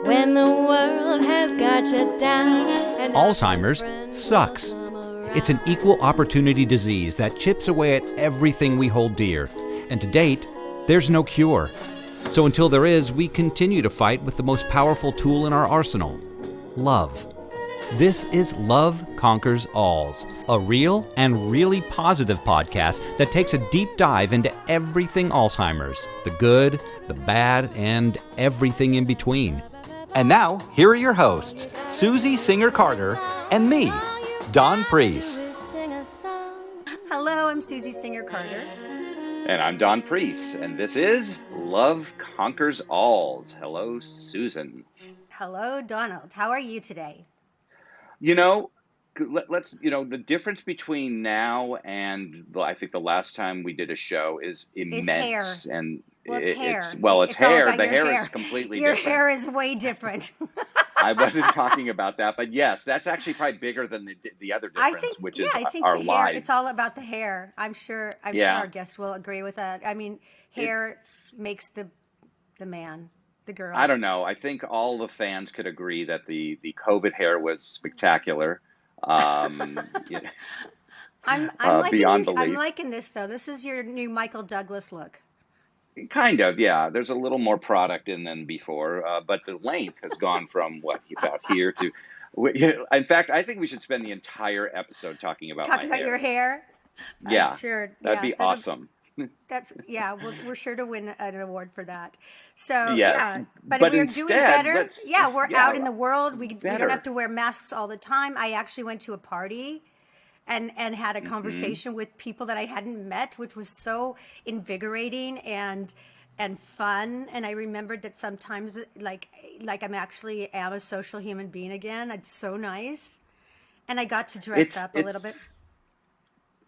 when the world has got you down. And Alzheimer's sucks. It's an equal opportunity disease that chips away at everything we hold dear. And to date, there's no cure. So until there is, we continue to fight with the most powerful tool in our arsenal, love. This is Love Conquers Alls, a real and really positive podcast that takes a deep dive into everything Alzheimer's, the good, the bad, and everything in between. And now, here are your hosts, Susie Singer-Carter and me, Don Priest. Hello, I'm Susie Singer-Carter. And I'm Don Priest, and this is Love Conquers Alls. Hello, Susan. Hello, Donald. How are you today? You know, the difference between now and I think the last time we did a show is immense. It's hair. And well, it's hair. It's hair. The hair is completely your different. Your hair is way different. I wasn't talking about that, but yes, that's actually probably bigger than the other difference, which is our lives. It's all about the hair. I'm sure our guests will agree with that. I mean, hair makes the man, the girl. I don't know. I think all the fans could agree that the COVID hair was spectacular. I'm beyond belief. I'm liking this though. This is your new Michael Douglas look. Kind of, yeah. There's a little more product in than before, but the length has gone from about here to. In fact, I think we should spend the entire episode talking about your hair. Yeah, I'm sure. That'd be awesome. We're sure to win an award for that. So yes, but we're instead, doing better. We're out in the world. We don't have to wear masks all the time. I actually went to a party and had a conversation with people that I hadn't met, which was so invigorating and fun. And I remembered that sometimes like I'm actually am a social human being again. It's so nice. And I got to dress up a little bit.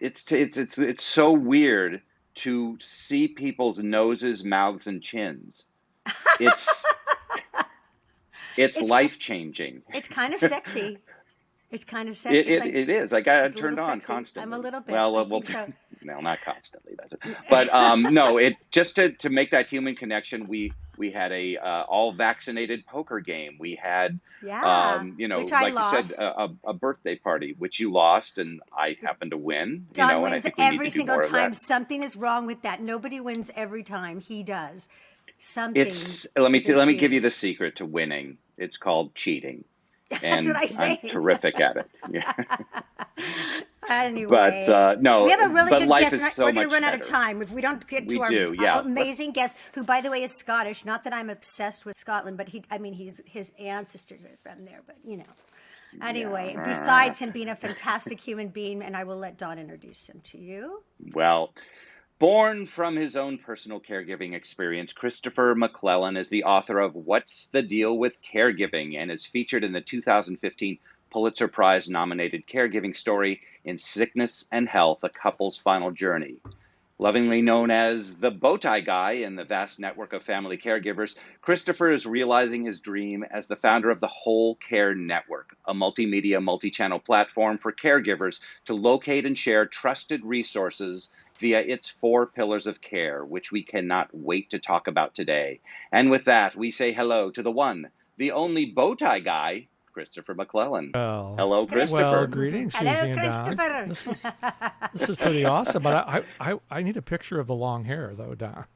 It's so weird to see people's noses, mouths, and chins. It's life-changing. It's kind of sexy. It's kind of sexy. It is. I got it turned on constantly. I'm a little bit. Well, no, not constantly. But no, it just to make that human connection. We had a all vaccinated poker game. We had which like you said, a birthday party, which you lost, and I happened to win. Don and I wins think we need every to do single more of time. that. Something is wrong with that. Nobody wins every time. He does. Let me give you the secret to winning. It's called cheating. That's what I say. I'm terrific at it. Yeah. Anyway, but no, we have a really good life guest. is so We're going much to run out better. of time if we don't get to our amazing guest, who, by the way, is Scottish. Not that I'm obsessed with Scotland, but his ancestors are from there. But anyway, besides him being a fantastic human being, and I will let Don introduce him to you. Well, born from his own personal caregiving experience, Christopher MacLellan is the author of What's the Deal With Caregiving and is featured in the 2015 Pulitzer Prize-nominated caregiving story In Sickness and Health, A Couple's Final Journey. Lovingly known as the Bowtie Guy in the vast network of family caregivers, Christopher is realizing his dream as the founder of the Whole Care Network, a multimedia, multi-channel platform for caregivers to locate and share trusted resources via its 4 pillars of care, which we cannot wait to talk about today. And with that, we say hello to the one, the only Bowtie Guy, Christopher MacLellan. Well, hello, Christopher. Well, greetings, Susie Hello, and Don. This is pretty awesome, but I need a picture of the long hair, though, Don.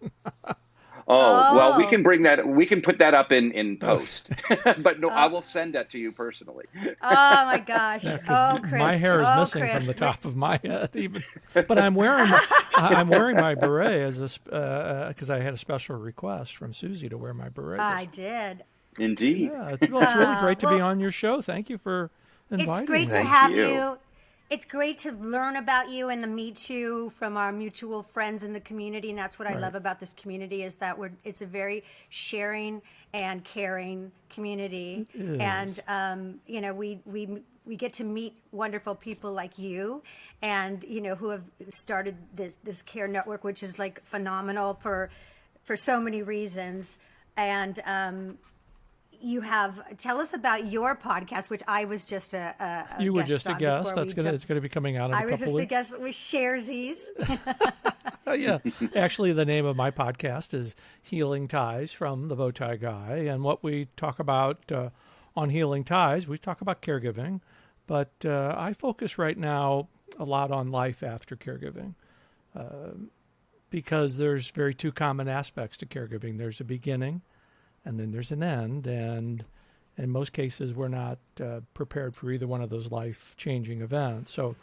Well, we can bring that. We can put that up in post, but no, I will send that to you personally. Oh my gosh! Chris, my hair is missing from the top of my head, even. But I'm wearing my beret because I had a special request from Susie to wear my beret. I did. Indeed. Yeah, it's really great to be on your show. Thank you for inviting me. It's great to have you. It's great to learn about you and the Me Too from our mutual friends in the community, and that's what I love about this community is that it's a very sharing and caring community, and we get to meet wonderful people like you, and who have started this care network, which is like phenomenal for so many reasons, and tell us about your podcast, which I was just a You were guest just a on guest. before It's gonna be coming out in a I couple was just a weeks. guest with Sharesies. Yeah, actually, the name of my podcast is Healing Ties from the Bowtie Guy, and what we talk about on Healing Ties, we talk about caregiving, but I focus right now a lot on life after caregiving, because there's very two common aspects to caregiving. There's a beginning, and then there's an end, and in most cases, we're not prepared for either one of those life-changing events. So,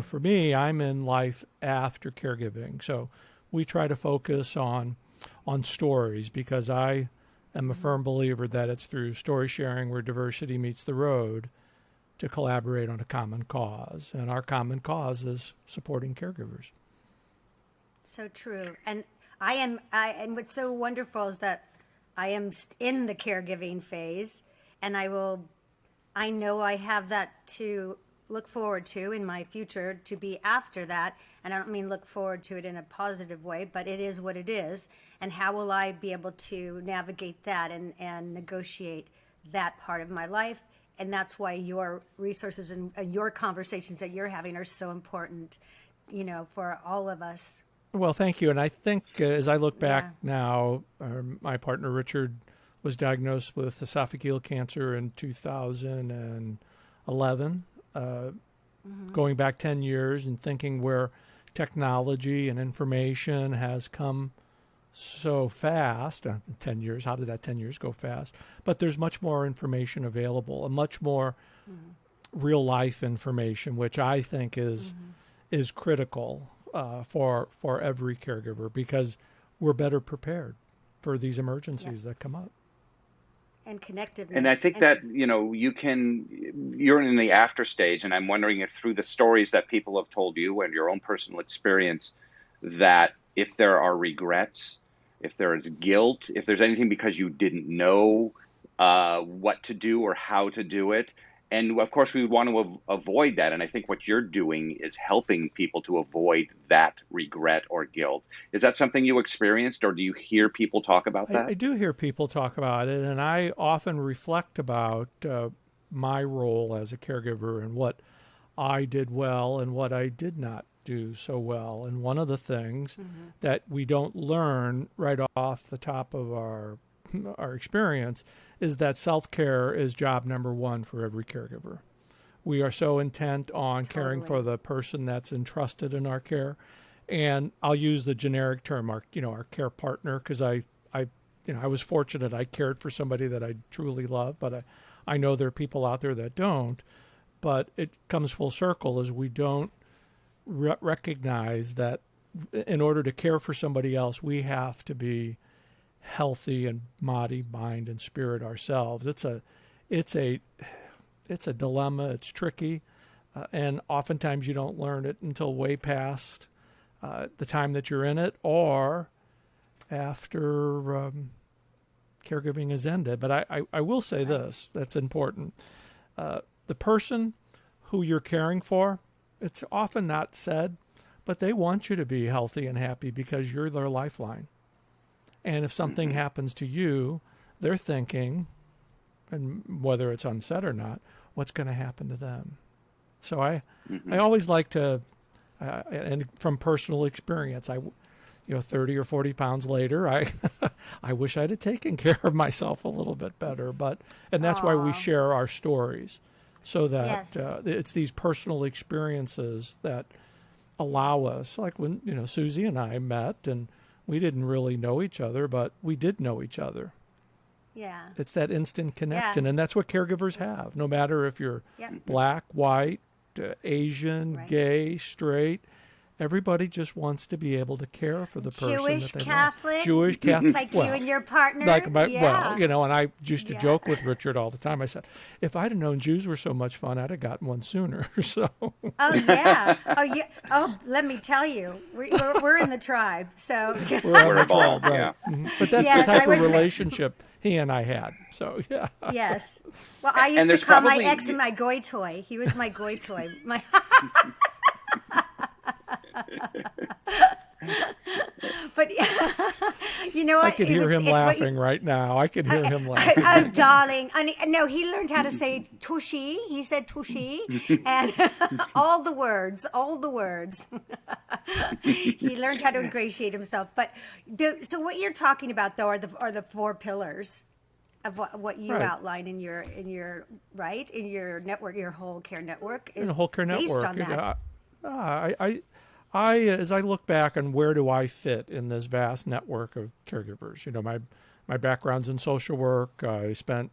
for me, I'm in life after caregiving. So we try to focus on stories, because I am a firm believer that it's through story sharing where diversity meets the road to collaborate on a common cause. And our common cause is supporting caregivers. So true. And and what's so wonderful is that I am in the caregiving phase, and I know I have that to look forward to in my future, to be after that. And I don't mean look forward to it in a positive way, but it is what it is. And how will I be able to navigate that and negotiate that part of my life? And that's why your resources and your conversations that you're having are so important, for all of us. Well, thank you. And I think as I look back now, my partner Richard was diagnosed with esophageal cancer in 2011. Going back 10 years and thinking where technology and information has come so fast. 10 years, how did that 10 years go fast? But there's much more information available, and much more real life information, which I think is critical for every caregiver, because we're better prepared for these emergencies that come up. And connectiveness. And I think that, you're in the after stage, and I'm wondering if through the stories that people have told you and your own personal experience, that if there are regrets, if there is guilt, if there's anything because you didn't know what to do or how to do it. And of course, we want to avoid that. And I think what you're doing is helping people to avoid that regret or guilt. Is that something you experienced, or do you hear people talk about that? I do hear people talk about it, and I often reflect about my role as a caregiver and what I did well and what I did not do so well. And one of the things that we don't learn right off the top of our experience is that self-care is job number one for every caregiver. We are so intent on caring for the person that's entrusted in our care. And I'll use the generic term, our care partner, because I was fortunate. I cared for somebody that I truly love, but I know there are people out there that don't. But it comes full circle as we don't recognize that in order to care for somebody else, we have to be healthy in body, mind, and spirit ourselves. It's a dilemma. It's tricky, and oftentimes you don't learn it until way past the time that you're in it, or after caregiving has ended. But I will say this: that's important. The person who you're caring for, it's often not said, but they want you to be healthy and happy because you're their lifeline. And if something happens to you, they're thinking, and whether it's unsaid or not, what's going to happen to them? So I always like to, and from personal experience, 30 or 40 pounds later, I wish I'd have taken care of myself a little bit better. And that's why we share our stories, so that it's these personal experiences that allow us, like when Susie and I met, and we didn't really know each other, but we did know each other. Yeah. It's that instant connection, and that's what caregivers have, no matter if you're black, white, Asian, gay, straight. Everybody just wants to be able to care for the person Jewish, that they Catholic, love. Jewish, Catholic, like you and your partner. And I used to joke with Richard all the time. I said, if I'd have known Jews were so much fun, I'd have gotten one sooner. So. Oh yeah. Oh, let me tell you, we're in the tribe. So. We're involved. Right. Yeah. But that's the type of relationship he and I had. So yeah. Yes. Well, I used to call my ex my goy toy. He was my goy toy. But you know what? I could hear him laughing right now. I could hear him laughing. Oh, darling. No, he learned how to say tushy. He said tushy. And all the words. He learned how to ingratiate himself. But so what you're talking about, though, are the 4 pillars of what you outline in your network, your whole care network is whole care network based on that. I as I look back on where do I fit in this vast network of caregivers, my background's in social work. I spent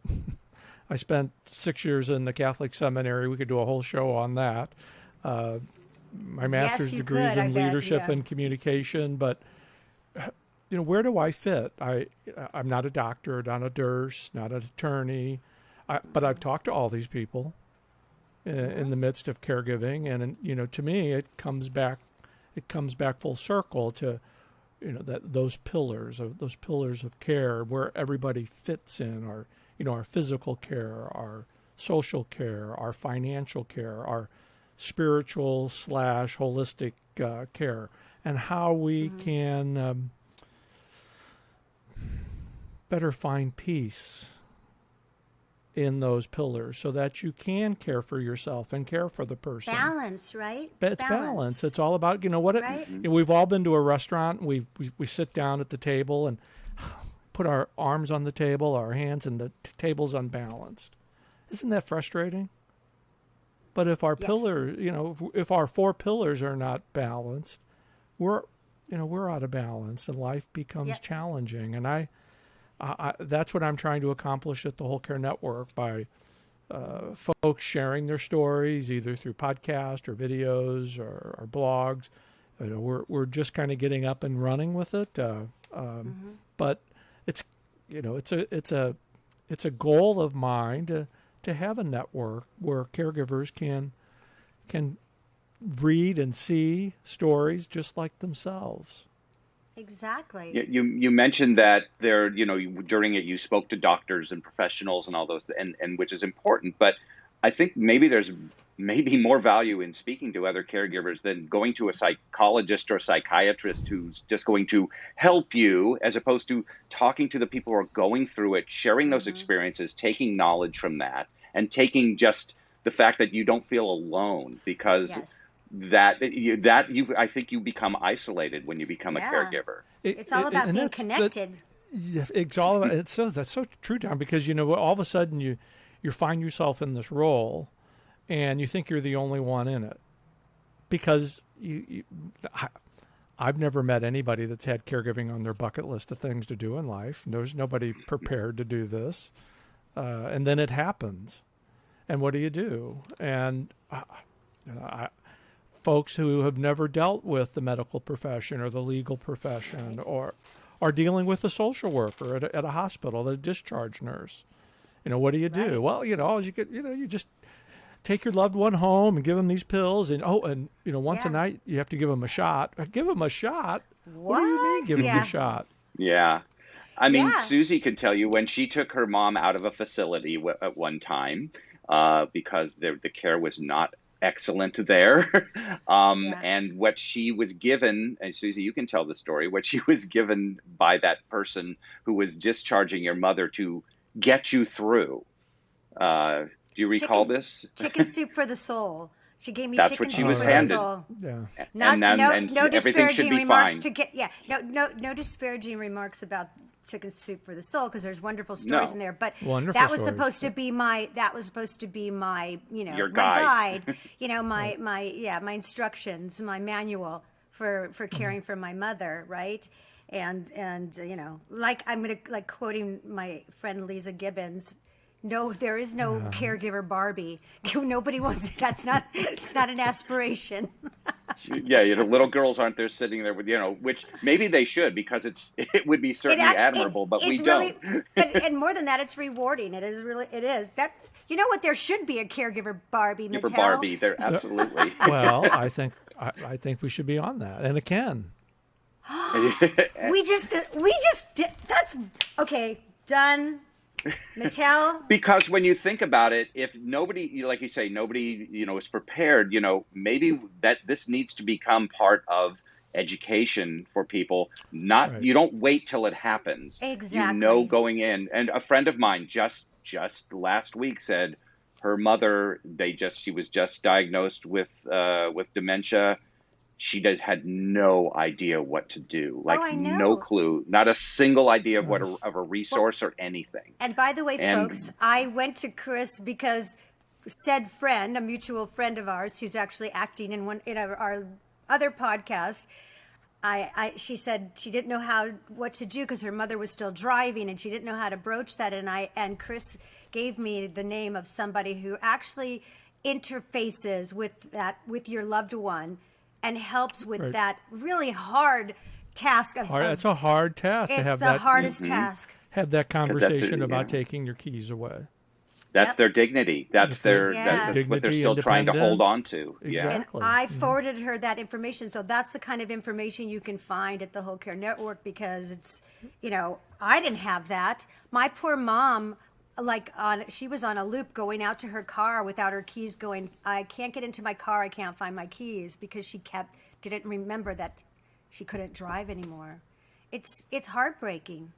6 years in the Catholic seminary. We could do a whole show on that. My master's degree is in leadership and communication, but where do I fit? I'm not a doctor, not a nurse, not an attorney, but I've talked to all these people in the midst of caregiving, and to me, it comes back full circle to those pillars of care where everybody fits in our physical care, our social care, our financial care, our spiritual / holistic care, and how we can better find peace in those pillars so that you can care for yourself and care for the person. Balance, right? It's balance. It's all about, we've all been to a restaurant. We sit down at the table and put our arms on the table, our hands, and the table's unbalanced. Isn't that frustrating? But if our if our 4 pillars are not balanced, we're out of balance and life becomes challenging. And I that's what I'm trying to accomplish at the Whole Care Network by folks sharing their stories either through podcasts or videos or blogs. We're just kind of getting up and running with it, but it's a goal of mine to have a network where caregivers can read and see stories just like themselves. Exactly. You mentioned that there, during it you spoke to doctors and professionals and all those, and which is important. But I think maybe there's more value in speaking to other caregivers than going to a psychologist or psychiatrist who's just going to help you, as opposed to talking to the people who are going through it, sharing those experiences, taking knowledge from that, and taking just the fact that you don't feel alone, because I think you become isolated when you become a caregiver. It's all about being connected. It's all about. That's so true, Tom. Because all of a sudden you find yourself in this role, and you think you're the only one in it, because I've never met anybody that's had caregiving on their bucket list of things to do in life. There's nobody prepared to do this, and then it happens, and what do you do? And folks who have never dealt with the medical profession or the legal profession or are dealing with a social worker at a hospital, the discharge nurse. What do you do? Well, you just take your loved one home and give them these pills, and once a night you have to give them a shot. Give them a shot? What do you mean give them a shot? Yeah. I mean, Susie can tell you when she took her mom out of a facility at one time because the care was not excellent there. And what she was given, and Susie, you can tell the story, what she was given by that person who was discharging your mother to get you through. Do you recall this? Chicken soup for the soul. She gave me That's chicken what she soup was for handed. the soul. Yeah. No everything should disparaging be remarks fine. No disparaging remarks about chicken soup for the soul, because there's wonderful stories in there. But wonderful that was stories. supposed to be my Your my guide. my instructions, my manual for caring for my mother, right? And like I'm gonna quoting my friend Lisa Gibbons. No, there is no caregiver Barbie. Nobody wants it. It's not an aspiration. Little girls aren't there sitting there with, which maybe they should, because it would be certainly admirable, but we don't. And more than that, it's rewarding. It is. That, what, there should be a caregiver Barbie, Mattel. For Barbie, there absolutely. Well, I think we should be on that, and it can. we just did. That's okay. Done. Mattel. Because when you think about it, if nobody, like you say, nobody, is prepared, maybe that this needs to become part of education for people. Not You don't wait till it happens. Exactly. You know, going in. And a friend of mine just last week said her mother, she was just diagnosed with dementia. She had no idea what to do, like I know. no clue, not a single idea of of a resource or anything. And by the way, folks, I went to Chris because said friend, a mutual friend of ours, who's actually acting in our other podcast. She said she didn't know what to do because her mother was still driving and she didn't know how to broach that. And Chris gave me the name of somebody who actually interfaces with your loved one and helps with that really hard task. It's a hard task to have that. It's the hardest task. Have that conversation about taking your keys away. That's their dignity. That's that's what they're still trying to hold on to. Exactly. And I forwarded her that information. So that's the kind of information you can find at the Whole Care Network, because it's, I didn't have that. My poor mom, she was on a loop going out to her car without her keys, going, I can't get into my car. I can't find my keys, because she didn't remember that she couldn't drive anymore. It's heartbreaking.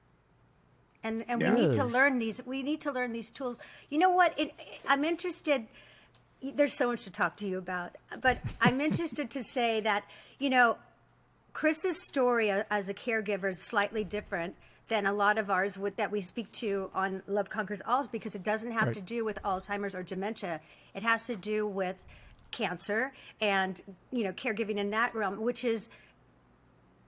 And we need to learn these. We need to learn these tools. You know what? I'm interested. There's so much to talk to you about, but I'm interested to say that Chris's story as a caregiver is slightly different than a lot of ours that we speak to on Love Conquers All, because it doesn't have to do with Alzheimer's or dementia. It has to do with cancer and caregiving in that realm, which is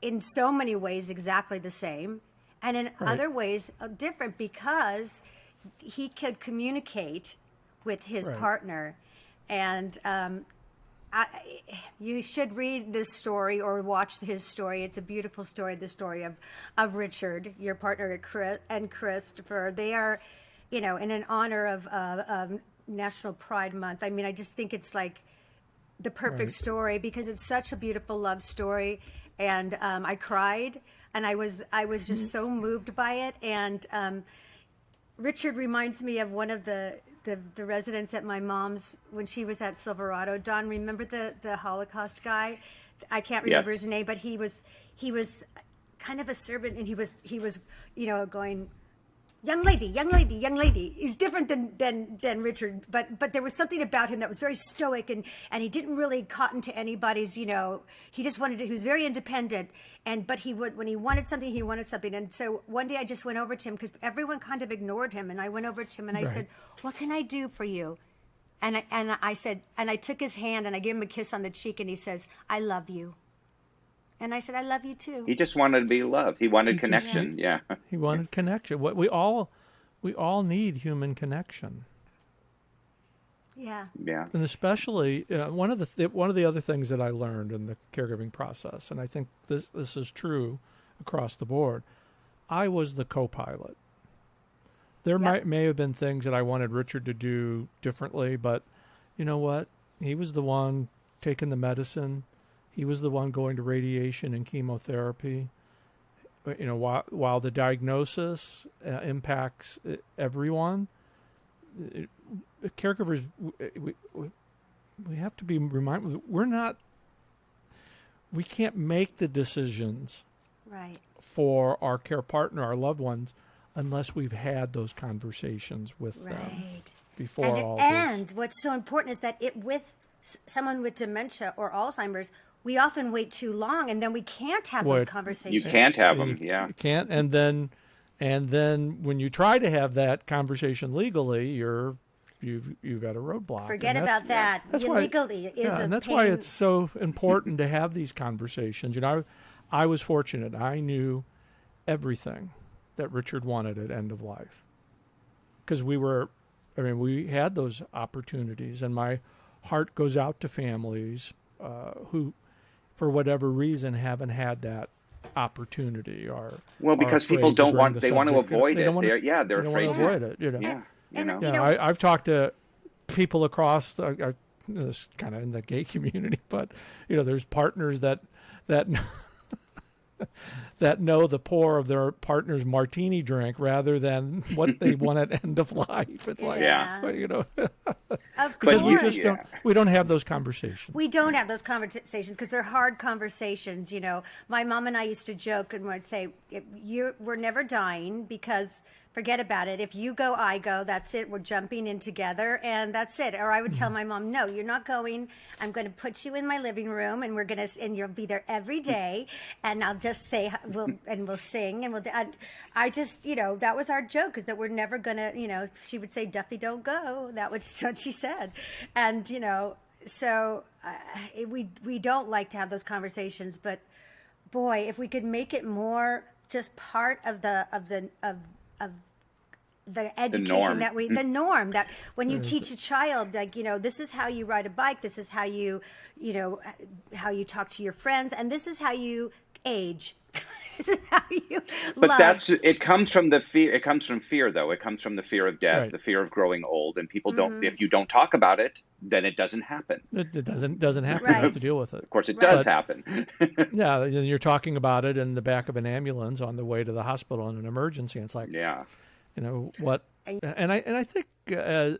in so many ways exactly the same. And in other ways different, because he could communicate with his partner. And you should read this story or watch his story. It's a beautiful story, the story of Richard, your partner, and Christopher. They are, in an honor of National Pride Month. I mean, I just think it's like the perfect story, because it's such a beautiful love story. And I cried. And I was just so moved by it. And Richard reminds me of one of the residents at my mom's when she was at Silverado. Don, remember the Holocaust guy? I can't remember his name, but he was kind of a servant, and he was going, young lady. He's different than Richard, but there was something about him that was very stoic, and he didn't really cotton to anybody's, he just he was very independent, but when he wanted something, he wanted something. And so one day I just went over to him, because everyone kind of ignored him, and I went over to him and I said, what can I do for you? And I said, and I took his hand and I gave him a kiss on the cheek, and he says, I love you. And I said, I love you too. He just wanted to be loved. He wanted connection. He wanted connection. What we all need human connection. Yeah. And especially one of the other things that I learned in the caregiving process, and I think this is true across the board. I was the co-pilot. There may have been things that I wanted Richard to do differently, but you know what? He was the one taking the medicine. He was the one going to radiation and chemotherapy. While the diagnosis impacts everyone, caregivers, we have to be reminded we can't make the decisions for our care partner, our loved ones, unless we've had those conversations with them before all this. And what's so important is that with someone with dementia or Alzheimer's, we often wait too long, and then we can't have those conversations. You can't have them, You can't, and then when you try to have that conversation legally, you've got a roadblock. Forget about that. Illegally is a and that's pain. why it's so important to have these conversations. I was fortunate. I knew everything that Richard wanted at end of life, because we had those opportunities, and my heart goes out to families who, for whatever reason, haven't had that opportunity, because people they want to avoid it. They're afraid to avoid it. I've talked to people across this kind of in the gay community, but there's partners that that know the pour of their partner's martini drink rather than what they want at end of life. It's like, Yeah. well, you know, Of because we course. just we don't have those conversations. We don't have those conversations because they're hard conversations. You know, my mom and I used to joke and would say, we're never dying because forget about it. If you go, I go. That's it. We're jumping in together and that's it. Or I would tell my mom, no, you're not going. I'm going to put you in my living room and and you'll be there every day. And I'll just say, we'll sing and I just, you know, that was our joke is that we're never going to, you know, she would say, Duffy, don't go. That was what she said. And, you know, so we don't like to have those conversations, but boy, if we could make it more just part of the education the norm that when you teach a child, like, you know, this is how you ride a bike, this is how you know, how you talk to your friends, and this is how you age. This is how you love. It comes from the fear. It comes from fear, though. It comes from the fear of death, Right. the fear of growing old, and people don't. If you don't talk about it, then it doesn't happen. It doesn't happen. Right. You have to deal with it. Of course, it does But- happen. Yeah, and you're talking about it in the back of an ambulance on the way to the hospital in an emergency. It's like, Yeah. you know what? And I think as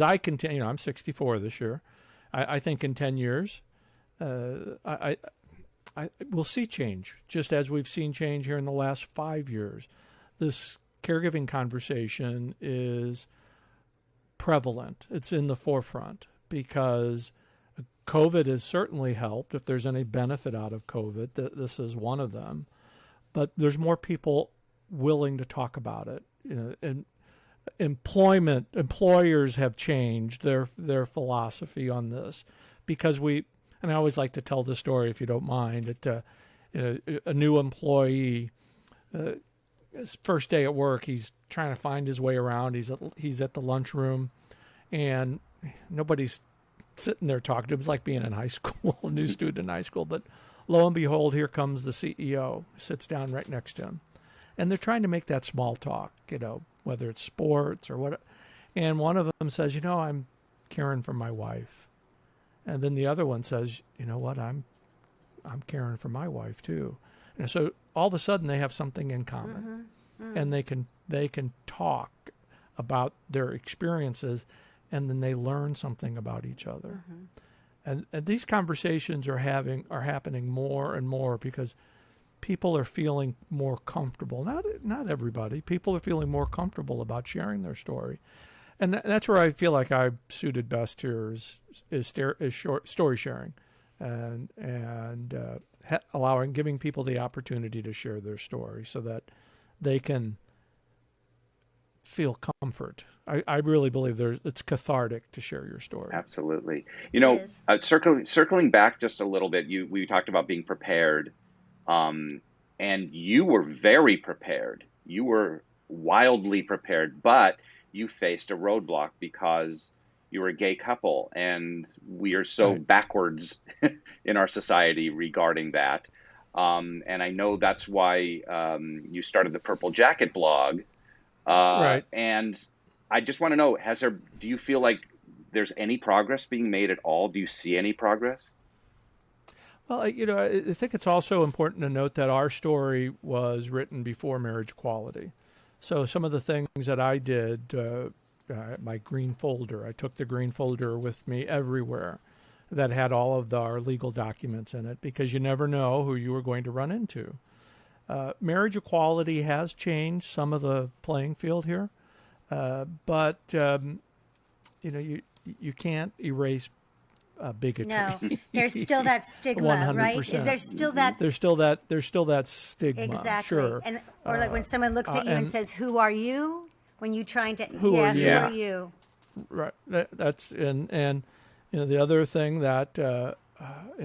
I continue, you know, I'm 64 this year. I think in 10 years, we'll see change, just as we've seen change here in the last 5 years. This caregiving conversation is prevalent. It's in the forefront because COVID has certainly helped. If there's any benefit out of COVID, this is one of them. But there's more people willing to talk about it. You know, and employers have changed their philosophy on this because and I always like to tell this story, if you don't mind, that you know, a new employee, his first day at work, he's trying to find his way around. He's at the lunchroom, and nobody's sitting there talking to him. It's like being in high school, a new student in high school. But lo and behold, here comes the CEO, sits down right next to him. And they're trying to make that small talk, you know, whether it's sports or what. And one of them says, you know, I'm caring for my wife. And then the other one says, you know what, I'm caring for my wife too. And so all of a sudden they have something in common. And they can talk about their experiences, and then they learn something about each other. And these conversations are happening more and more because people are feeling more comfortable. Not everybody. People are feeling more comfortable about sharing their story, and that's where I feel like I'm suited best here is short story sharing, and giving people the opportunity to share their story so that they can feel comfort. I really believe it's cathartic to share your story. Absolutely. You know, circling back just a little bit, we talked about being prepared. And you were very prepared. You were wildly prepared, but you faced a roadblock because you were a gay couple, and we are so backwards in our society regarding that. And I know that's why you started the Purple Jacket blog. And I just want to know, do you feel like there's any progress being made at all? Do you see any progress? Well, you know, I think it's also important to note that our story was written before marriage equality. So some of the things that I did, my green folder, I took the green folder with me everywhere that had all of our legal documents in it, because you never know who you were going to run into. Marriage equality has changed some of the playing field here, but you know, you can't erase bigotry. No, there's still that stigma, 100%. right? There's still that. There's still that stigma. Exactly. Sure. And or like when someone looks at you and says, "Who are you?" When you trying to, Who are you? Who are you? Right. That's and you know, the other thing that you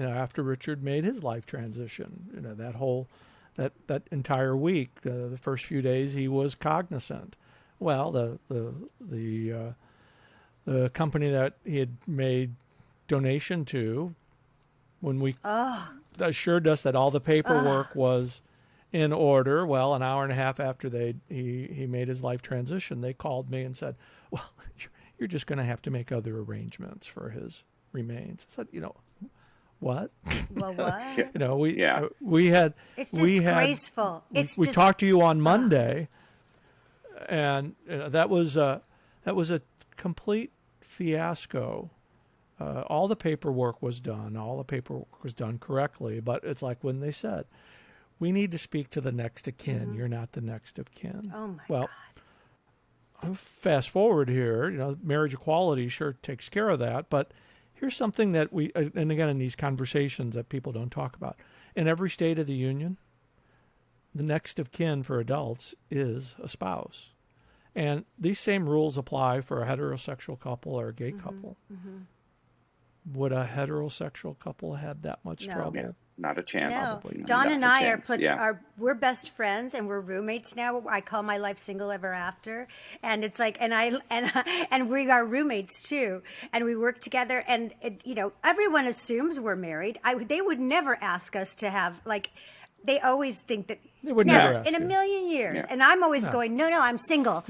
know, after Richard made his life transition, you know, that entire week, the first few days, he was cognizant. Well, the company that he had made donation to, when we assured us that all the paperwork was in order, well, an hour and a half after he made his life transition, they called me and said, well, you're just going to have to make other arrangements for his remains. I said, you know, what? Well, what? You know, Yeah. we had It's we disgraceful. had It's we just, talked to you on Monday, and that was a complete fiasco. All the paperwork was done. All the paperwork was done correctly, but it's like when they said, "We need to speak to the next of kin. You're not the next of kin." Oh my well, God. fast forward here, you know, marriage equality sure takes care of that, but here's something that we, and again, in these conversations that people don't talk about, in every state of the union, the next of kin for adults is a spouse. And these same rules apply for a heterosexual couple or a gay couple. Would a heterosexual couple have that much No. trouble? Yeah. Not a chance. No, Not Don a and I chance. we're best friends and we're roommates now. I call my life single ever after, and it's like, and we are roommates too, and we work together. And you know, everyone assumes we're married. They would never ask us to have like. They always think that They would never ask in a you. million years, Yeah. and I'm always going, no, I'm single.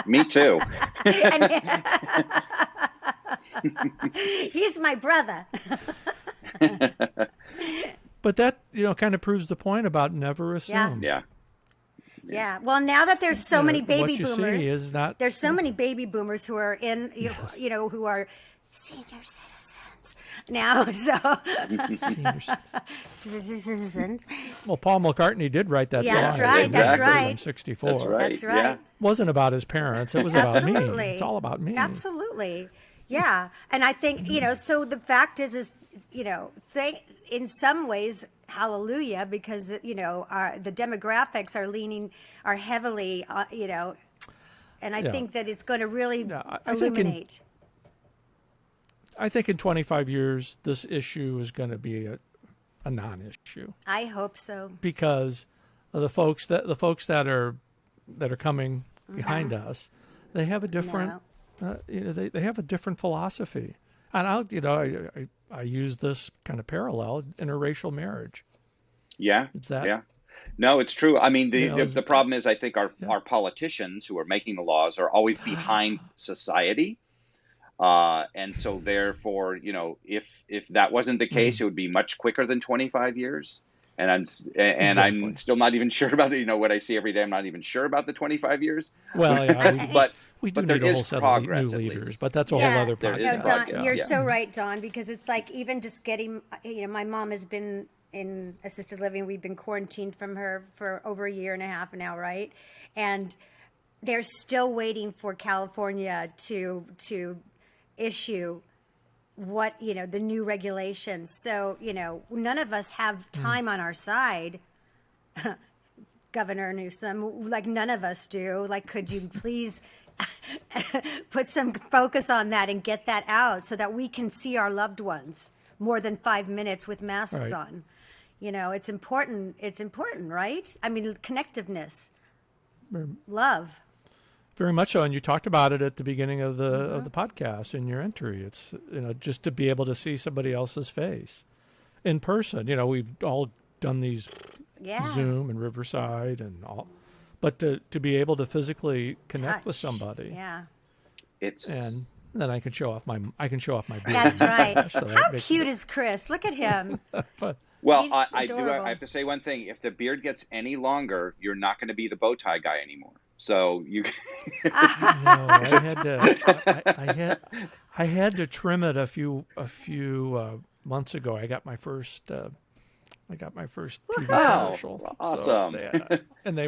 Me too. He's my brother. But that, you know, kind of proves the point about never assume. Yeah. Yeah. Well, now that there's so many baby what you boomers, see is not, there's so many baby boomers who are in, you know, who are senior citizens now. So, senior citizens. well, Paul McCartney did write that Yeah, song. that's right, that's Exactly. right. I'm 64. That's right. That's right. Yeah. It wasn't about his parents. It was about me. Absolutely. It's all about me. Absolutely. Yeah. And I think, you know, so the fact is, you know, in some ways, hallelujah, because, you know, the demographics are heavily, you know, and I think that it's going to really illuminate. I think in 25 years, this issue is going to be a non-issue. I hope so. Because of the folks that are coming behind us, they have a different, you know, they have a different philosophy. And I use this kind of parallel, interracial marriage. Yeah. Is that? Yeah. No, it's true. I mean, You know, the problem is, I think our politicians who are making the laws are always behind society. And so therefore, you know, if that wasn't the case, it would be much quicker than 25 years. And I'm still not even sure about it. You know, what I see every day, I'm not even sure about the 25 years. Well, yeah, but we do there need a whole is set of progress, new at leaders, least. but that's a Yeah. whole other There podcast. is No, progress. Don, you're Yeah. so right, Don, because it's like even just getting, you know, my mom has been in assisted living. We've been quarantined from her for over a year and a half now, right? And they're still waiting for California to issue what, you know, the new regulations. So, you know, none of us have time on our side. Governor Newsom, like none of us do. Like, could you please put some focus on that and get that out so that we can see our loved ones more than 5 minutes with masks Right. on? You know, it's important. It's important, right? I mean, connectiveness, love. Very much so, and you talked about it at the beginning of the podcast in your entry. It's, you know, just to be able to see somebody else's face in person. You know, we've all done these Yeah. Zoom and Riverside and all, but to be able to physically connect with Touch. somebody, Yeah. It's and then I can show off my beard. That's right. So that How makes cute is Chris? Look at him. well, He's I adorable. have to say one thing. If the beard gets any longer, you're not going to be the bow tie guy anymore. So you. No, I had to. I had to trim it a few months ago. I got my first TV commercial. Wow, awesome. So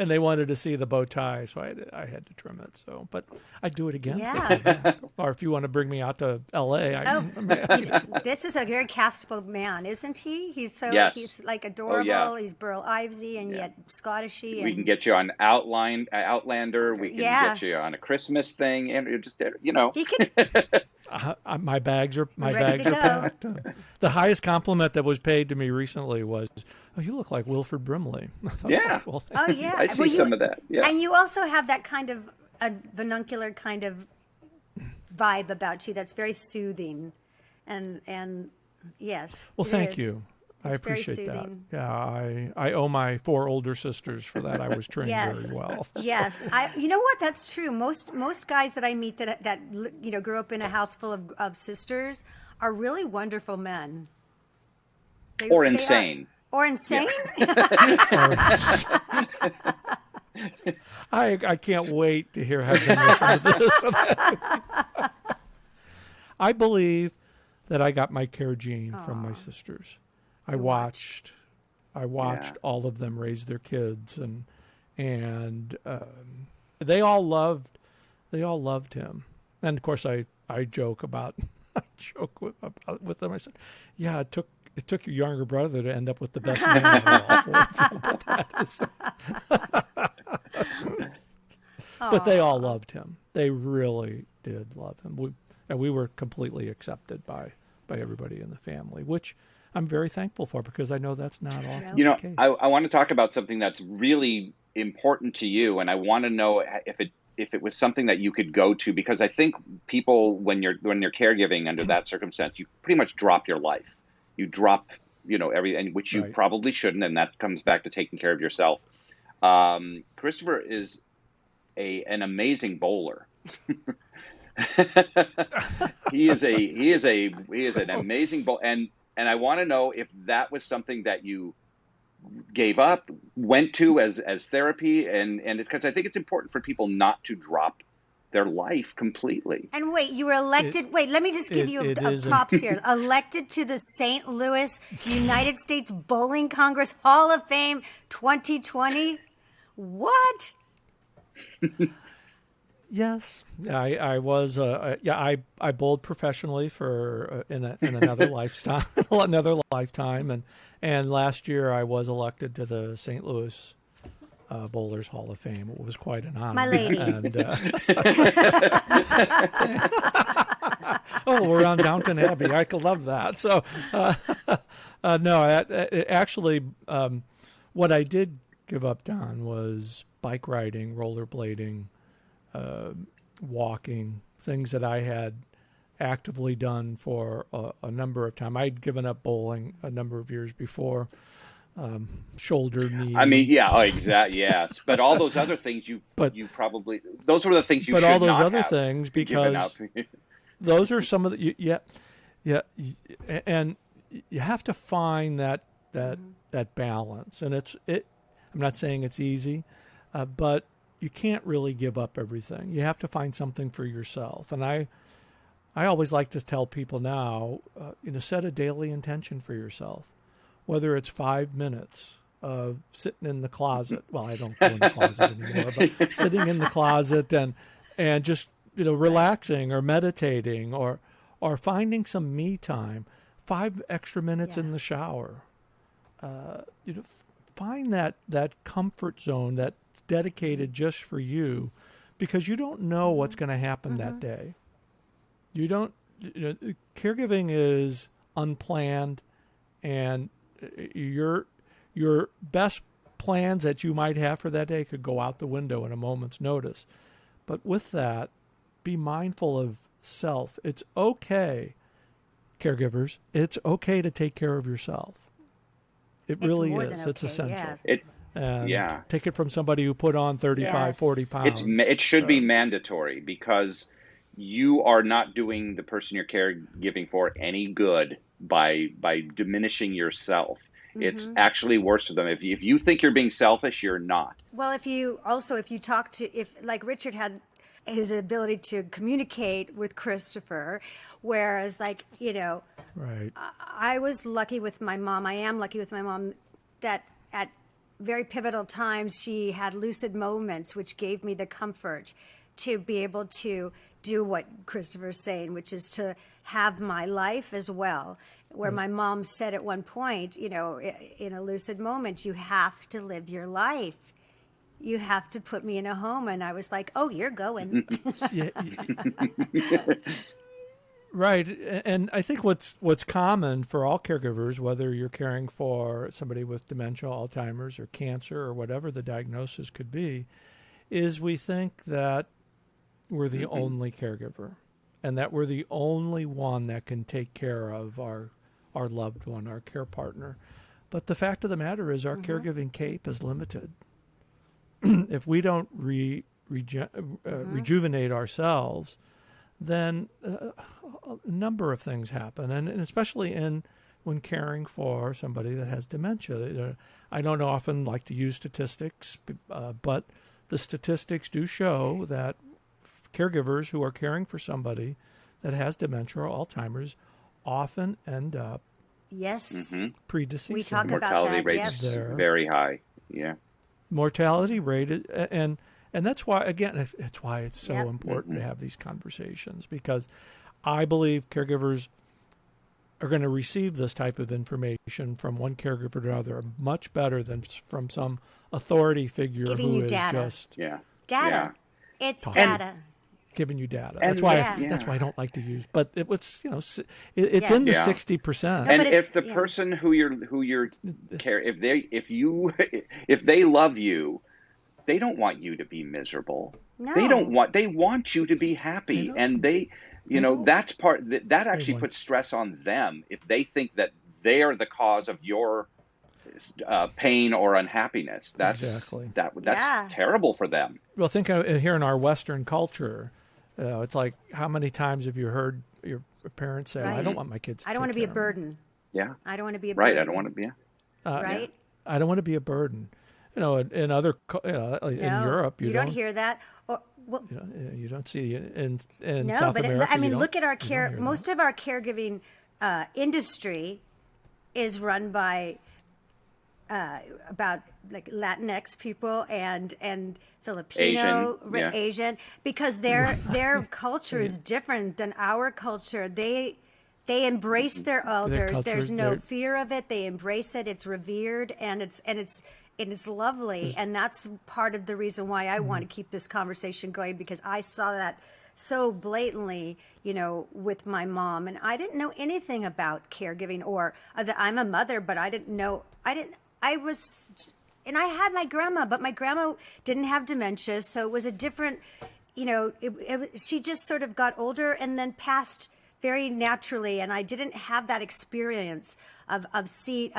they wanted to see the bow tie, so I had to trim it. So, but I'd do it again. Yeah. Or if you want to bring me out to L.A., This is a very castable man, isn't he? He's Yes. he's like adorable. yeah. He's Burl Ivesy and yet Scottishy. We And, can get you on Outlander. We can Yeah. get you on a Christmas thing, and it just, you know. he could. my bags are Ready to go. packed. The highest compliment that was paid to me recently was, "Oh, you look like Wilford Brimley." I thought, Yeah. Well, Oh yeah, I see Well, some of that. Yeah. And you also have that kind of a vernacular kind of vibe about you that's very soothing, and yes. well, it thank is. you. I It's very appreciate that. soothing. Yeah, I owe my 4 older sisters for that. I was trained Yes. very well. Yes, you know what? That's true. Most guys that I meet that you know grew up in a house full of sisters are really wonderful men. Or They insane. Or insane? I can't wait to hear how them listen to this. I believe that I got my care gene from my sisters. I watched all of them raise their kids, and they all loved him. And of course, I joke about with them. I said, "Yeah, it took your younger brother to end up with the best man of all four of you." But that is. But they all loved him. They really did love him. We were completely accepted by everybody in the family, which I'm very thankful for, because I know that's not often the case. I want to talk about something that's really important to you, and I want to know if it was something that you could go to, because I think people, when you're caregiving under that circumstance, you pretty much drop your life. You drop, everything, which you probably shouldn't, and that comes back to taking care of yourself. Christopher is an amazing bowler. he is an amazing bowler, and I want to know if that was something that you gave up, went to as therapy, and because I think it's important for people not to drop their life completely. And wait, you were elected. Let me just give you a props here. Elected to the St. Louis United States Bowling Congress Hall of Fame 2020. What? Yes, I was. I bowled professionally for in another lifetime, and last year I was elected to the St. Louis Bowlers Hall of Fame. It was quite an honor. My lady. And, we're on Downton Abbey. I could love that. So, no, actually, what I did give up, Don, was bike riding, rollerblading, walking, things that I had actively done for a number of time. I'd given up bowling a number of years before. Shoulder, knee. I mean, yeah, exactly. Yes, but all those other things you probably, those were the things you. But should all those not other have things, because those are some of the and you have to find that balance, and I'm not saying it's easy, but you can't really give up everything. You have to find something for yourself, and I always like to tell people now, set a daily intention for yourself. Whether it's 5 minutes of sitting in the closet. Well, I don't go in the closet anymore, but sitting in the closet and just, relaxing or meditating or finding some me time, 5 extra minutes in the shower. Find that comfort zone that's dedicated just for you, because you don't know what's going to happen that day. You don't, caregiving is unplanned, and your best plans that you might have for that day could go out the window in a moment's notice. But with that, be mindful of self. It's okay, caregivers, it's okay to take care of yourself. It really is. Okay, it's essential. Yeah. Take it from somebody who put on 35, 40 pounds. It should be mandatory, because you are not doing the person you're caregiving for any good by diminishing yourself. It's actually worse for them. If you think you're being selfish, you're not. Well, if you talk to, like Richard had his ability to communicate with Christopher, whereas right. I was lucky with my mom. I am lucky with my mom that at very pivotal times she had lucid moments, which gave me the comfort to be able to do what Christopher's saying, which is to have my life as well. Where my mom said at one point, in a lucid moment, you have to live your life. You have to put me in a home. And I was like, oh, you're going. Right. And I think what's common for all caregivers, whether you're caring for somebody with dementia, Alzheimer's, or cancer, or whatever the diagnosis could be, is we think that we're the only caregiver, and that we're the only one that can take care of our loved one, our care partner. But the fact of the matter is our caregiving cape is limited. If we don't rejuvenate ourselves, then a number of things happen, and especially when caring for somebody that has dementia. I don't often like to use statistics, but the statistics do show that caregivers who are caring for somebody that has dementia or Alzheimer's often end up predeceasing. We talk about Mortality that. rates Yes. very high. Yeah. Mortality rate, and that's why, again, it's why it's so important to have these conversations, because I believe caregivers are going to receive this type of information from one caregiver to another much better than from some authority figure Giving who you is data. just Data. Yeah. It's And- data. giving you data. And That's why yeah. that's why I don't like to use. But it's it's in the Yeah. 60%. No, And but it's- if the person who you're care if they love you, they don't want you to be miserable. No. They want you to be happy, don't. and don't. that's that actually want- puts stress on them if they think that they are the cause of your pain or unhappiness. That's Exactly. that's Yeah. terrible for them. Well, think of it here in our Western culture. It's like, how many times have you heard your parents say, well, "I Right. don't want my kids. I don't want to be a take care of me." burden. Yeah. I don't want to be a Right. burden. I don't want to be. Right? I don't want to be a burden. In other, in No, Europe, you don't hear that. Or, well, you don't see it in no, South but America. I mean, you look don't- at our you don't care. hear Most that. of our caregiving industry is run by about like Latinx people and Filipino, Asian, yeah. Asian, because their culture is different than our culture. They embrace their elders. culture, There's no they're- fear of it. They embrace it. It's revered, and it's lovely. And that's part of the reason why I want to keep this conversation going, because I saw that so blatantly, with my mom, and I didn't know anything about caregiving or that I'm a mother, but I didn't know. And I had my grandma, but my grandma didn't have dementia, so it was a different, she just sort of got older and then passed very naturally, and I didn't have that experience of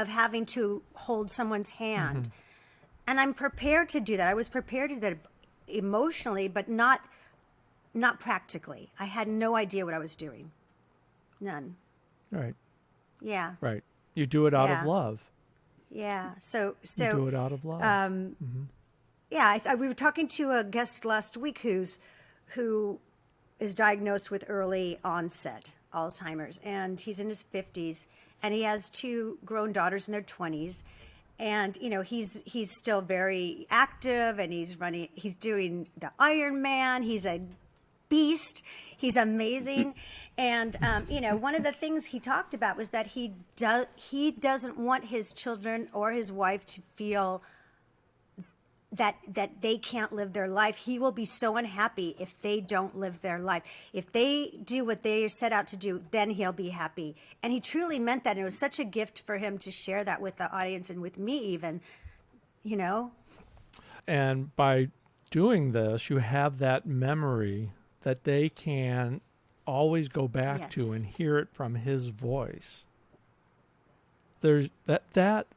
having to hold someone's hand. And I'm prepared to do that. I was prepared to do that emotionally, but not practically. I had no idea what I was doing. None. Right. Yeah. Right. You do it out of Yeah. love. Yeah. So You do it out of love. yeah, we were talking to a guest last week who is diagnosed with early onset Alzheimer's, and he's in his 50s, and he has 2 grown daughters in their 20s, and he's still very active, and he's doing the Ironman. He's a beast. He's amazing. And one of the things he talked about was that he doesn't want his children or his wife to feel that they can't live their life. He will be so unhappy if they don't live their life. If they do what they set out to do, then he'll be happy. And he truly meant that. And it was such a gift for him to share that with the audience and with me even, And by doing this, you have that memory that they can always go back to Yes. and hear it from his voice. There's that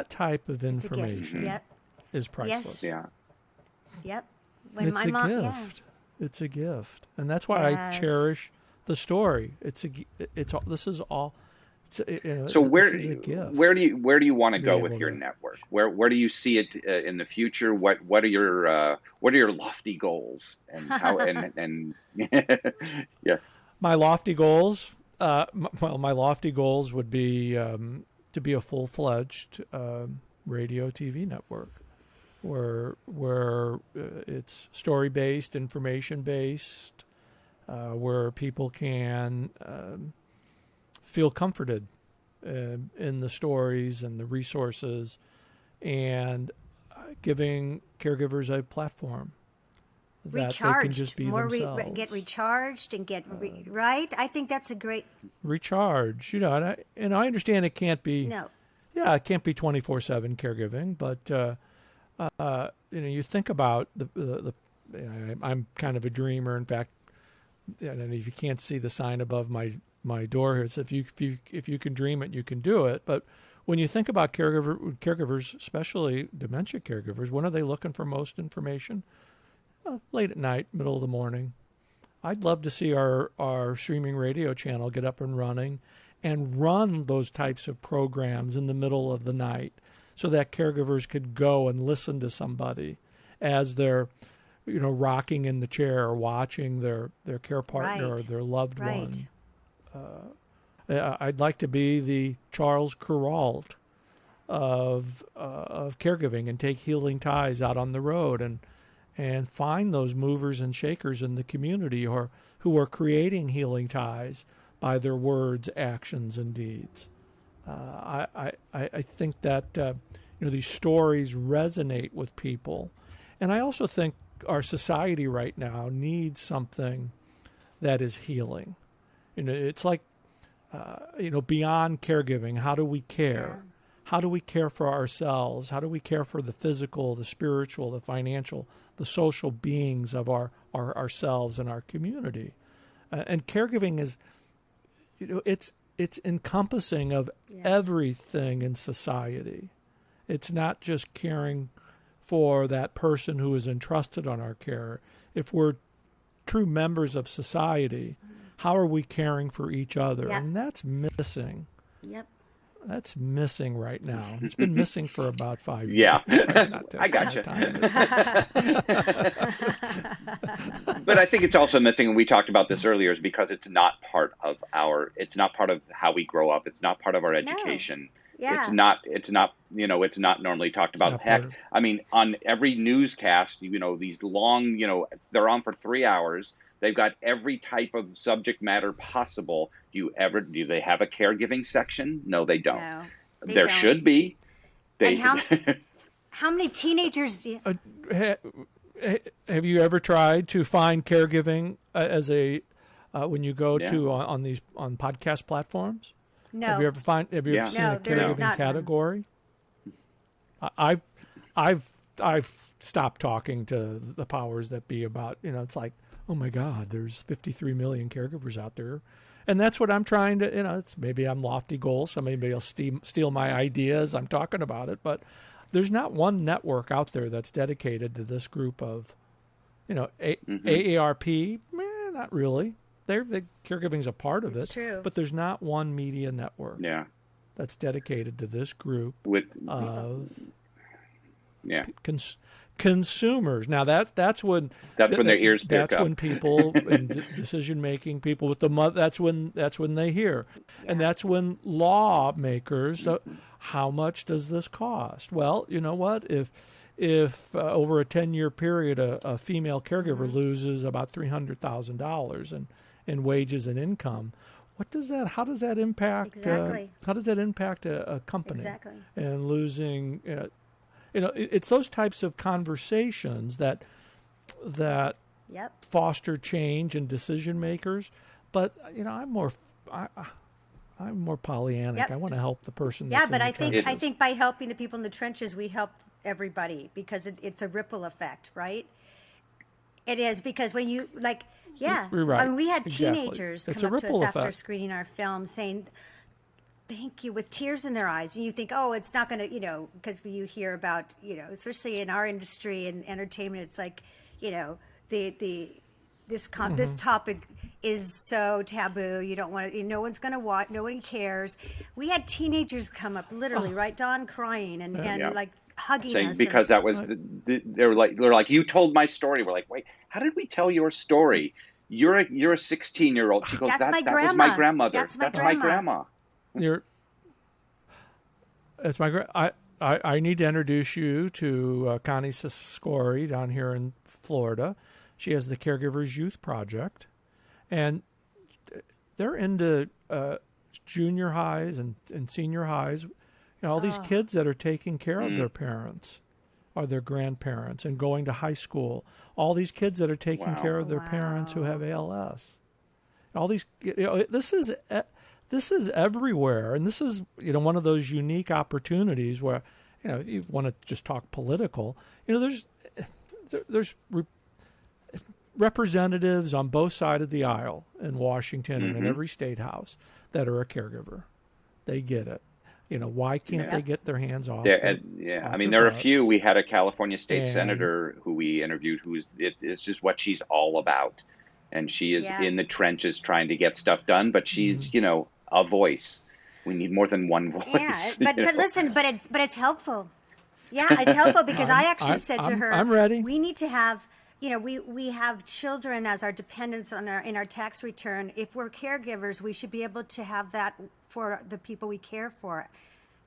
type of It's a gift. information Yep. is priceless. Yeah. Yep. When It's my a mom, gift. It's a gift, and that's why I Yes. cherish the story. This is all. So this where is a gift. where do you want to to go be with able your to- network? Where do you see it in the future? What are your lofty goals, and how and yeah. My lofty goals. My lofty goals would be to be a full-fledged radio TV network, where it's story-based, information-based, where people can feel comforted in the stories and the resources, and giving caregivers a platform that they can just be themselves. get recharged and get right. I think that's a great Recharge, and I understand it can't be. no. Yeah, it can't be 24/7 caregiving, but you think about the I'm kind of a dreamer. In fact, and if you can't see the sign above my door here, it's if you can dream it, you can do it. But when you think about caregivers, especially dementia caregivers, when are they looking for most information? Late at night, middle of the morning. I'd love to see our streaming radio channel get up and running and run those types of programs in the middle of the night so that caregivers could go and listen to somebody as they're, rocking in the chair or watching their care partner or their loved one. I'd like to be the Charles Kuralt of caregiving and take Healing Ties out on the road and find those movers and shakers in the community or who are creating healing ties by their words, actions, and deeds. I think that these stories resonate with people, and I also think our society right now needs something that is healing. It's like beyond caregiving. How do we care? How do we care for ourselves? How do we care for the physical, the spiritual, the financial, the social beings of ourselves and our community? And caregiving is, it's encompassing of everything in society. It's not just caring for that person who is entrusted on our care. If we're true members of society, how are we caring for each other? Yep. And that's missing. Yep. That's missing right now. It's been missing for about 5 years. Yeah, I gotcha. But I think it's also missing, and we talked about this earlier, is because it's not part of how we grow up. It's not part of our education. Yeah. It's not normally talked about. Heck, I mean, on every newscast, these long, they're on for 3 hours. They've got every type of subject matter possible. Do they have a caregiving section? No, they don't. No, there don't. Should be. And how many teenagers do you... Have you ever tried to find caregiving as a when you go to on podcast platforms? No. Have you ever seen a caregiving category? I've stopped talking to the powers that be about, it's like, oh my God, there's 53 million caregivers out there. And that's what I'm trying to, it's maybe I'm lofty goals. So maybe I'll steal my ideas. I'm talking about it, but there's not one network out there that's dedicated to this group of, AARP. Not really. The caregiving's a part of it, true. But there's not one media network that's dedicated to this group of consumers. Now that's when their ears pick up. That's when people and decision making people with that's when they hear, and that's when lawmakers. How much does this cost? Well, you know what? If over a 10-year period a female caregiver loses about $300,000 in wages and income, how does that impact? Exactly. How does that impact a company? Exactly. And losing. It's those types of conversations that foster change in decision makers. But I'm more Pollyannic. Yep. I want to help the person. That's but in I the think trenches. by helping the people in the trenches, we help everybody because it's a ripple effect, right? It is because when you You're right. I mean, we had Exactly. teenagers It's come a up to us ripple after effect. screening our film saying, thank you, with tears in their eyes. And you think, oh, it's not going to, because you hear about, especially in our industry and entertainment, it's like, this topic is so taboo. You don't want to, no one's going to watch, no one cares. We had teenagers come up, literally, right, Dawn, crying and like hugging saying us. because that was they're like, you told my story. We're like, wait, how did we tell your story? You're a 16-year-old. She goes, that was my grandmother. That's my grandma. I need to introduce you to Connie Siscori down here in Florida. She has the Caregivers Youth Project, and they're into junior highs and senior highs. All these kids that are taking care of their parents or their grandparents and going to high school. All these kids that are taking care of their parents who have ALS. All these, this is everywhere, and this is one of those unique opportunities where if you want to just talk political, there's representatives on both sides of the aisle in Washington and in every state house that are a caregiver. They get it. Why can't they get their hands off? I mean, there are a few. We had a California state senator who we interviewed it's just what she's all about. and she is Yeah. in the trenches trying to get stuff done, but she's, a voice. We need more than one voice. Yeah, but listen, but it's helpful. Yeah, it's helpful because I actually said to her, I'm ready. We need to have, we have children as our dependents in our tax return. If we're caregivers, we should be able to have that for the people we care for,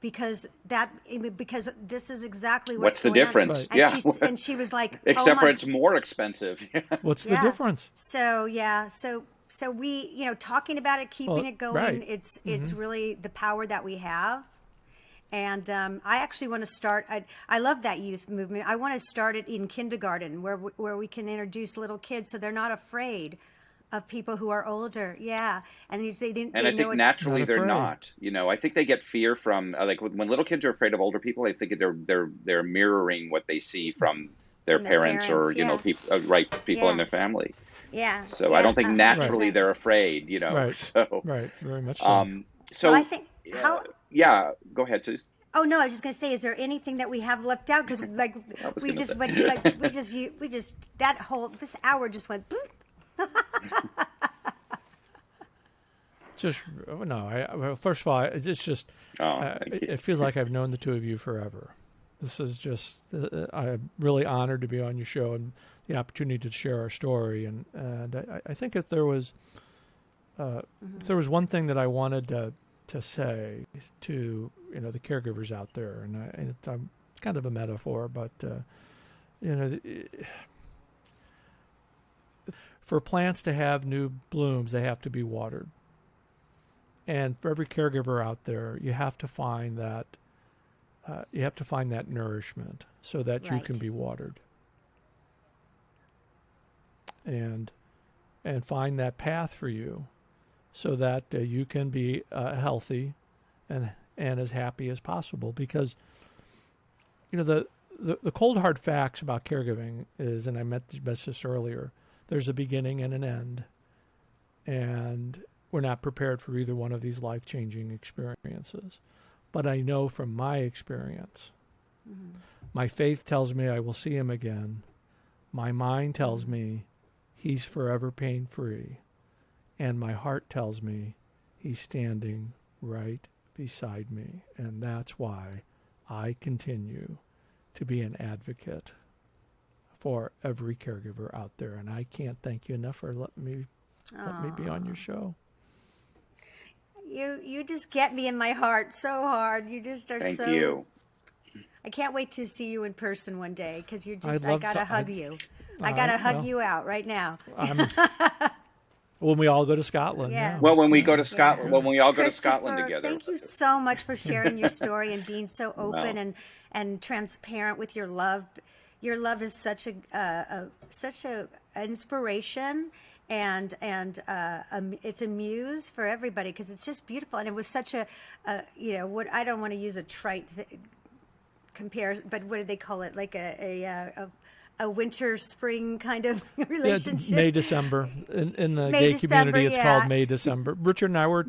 because this is exactly What's the going on. difference? Right. And Yeah. and she was like, Except oh for my. it's more expensive. What's the Yeah. difference? So yeah, so we, talking about it, keeping it going, right. it's really the power that we have. And I actually want to start. I love that youth movement. I want to start it in kindergarten, where we can introduce little kids so they're not afraid of people who are older. Yeah, and they And know I think it's naturally Not they're afraid. not. I think they get fear from like when little kids are afraid of older people. I think they're mirroring what they see from their From their parents or parents, yeah. people in Yeah. their family. yeah. So yeah, I don't think 100%. naturally they're afraid. Right. So Right. Very much so. so Well, I think how. yeah. Go ahead, Sus. Oh no, I was just gonna say, is there anything that we have left out? Because like was we gonna just say. went, like we just this hour just went. Boop. Just no. Well, first of all, it's just Thank you. it feels like I've known the two of you forever. This is just I'm really honored to be on your show and the opportunity to share our story. And I think if there was one thing that I wanted to say to the caregivers out there, and it's kind of a metaphor, but for plants to have new blooms, they have to be watered. And for every caregiver out there, you have to find that nourishment so that you can Right. be watered, and find that path for you, so that you can be healthy and as happy as possible. Because the cold hard facts about caregiving is, and I mentioned this earlier, there's a beginning and an end, and we're not prepared for either one of these life-changing experiences. But I know from my experience, my faith tells me I will see him again. My mind tells me he's forever pain-free. And my heart tells me he's standing right beside me. And that's why I continue to be an advocate for every caregiver out there. And I can't thank you enough for letting me be on your show. You just get me in my heart so hard. You just are Thank so. you. I can't wait to see you in person one day, because you're just. I'd I love gotta to- hug you. I gotta hug you out right now. When we all go to Scotland. Yeah. Yeah. Well, when we go to Scotland, when we all go to Christopher, Scotland together. thank you so much for sharing your story and being so open Well. and transparent with your love. Your love is such a inspiration, and it's a muse for everybody, because it's just beautiful, and it was such a what I don't want to use a trite comparison, but what do they call it? Like a winter spring kind of relationship. Yeah, May, December. In the May, gay December, community, it's yeah. called May, December. Richard and I were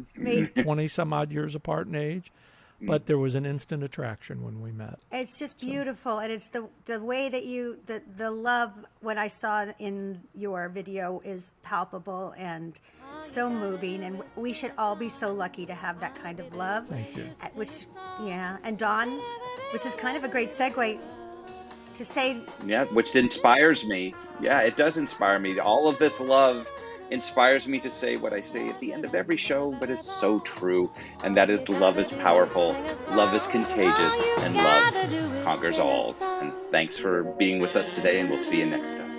20 some odd years apart in age, but there was an instant attraction when we met. It's just beautiful, and it's the way that the love, what I saw in your video, is palpable and so moving, and we should all be so lucky to have that kind of love. Thank you. And Dawn, which is kind of a great segue to say, Yeah, which inspires me. Yeah, it does inspire me. All of this love inspires me to say what I say at the end of every show, but it's so true. And that is, love is powerful, love is contagious, and love conquers all. And thanks for being with us today, and we'll see you next time.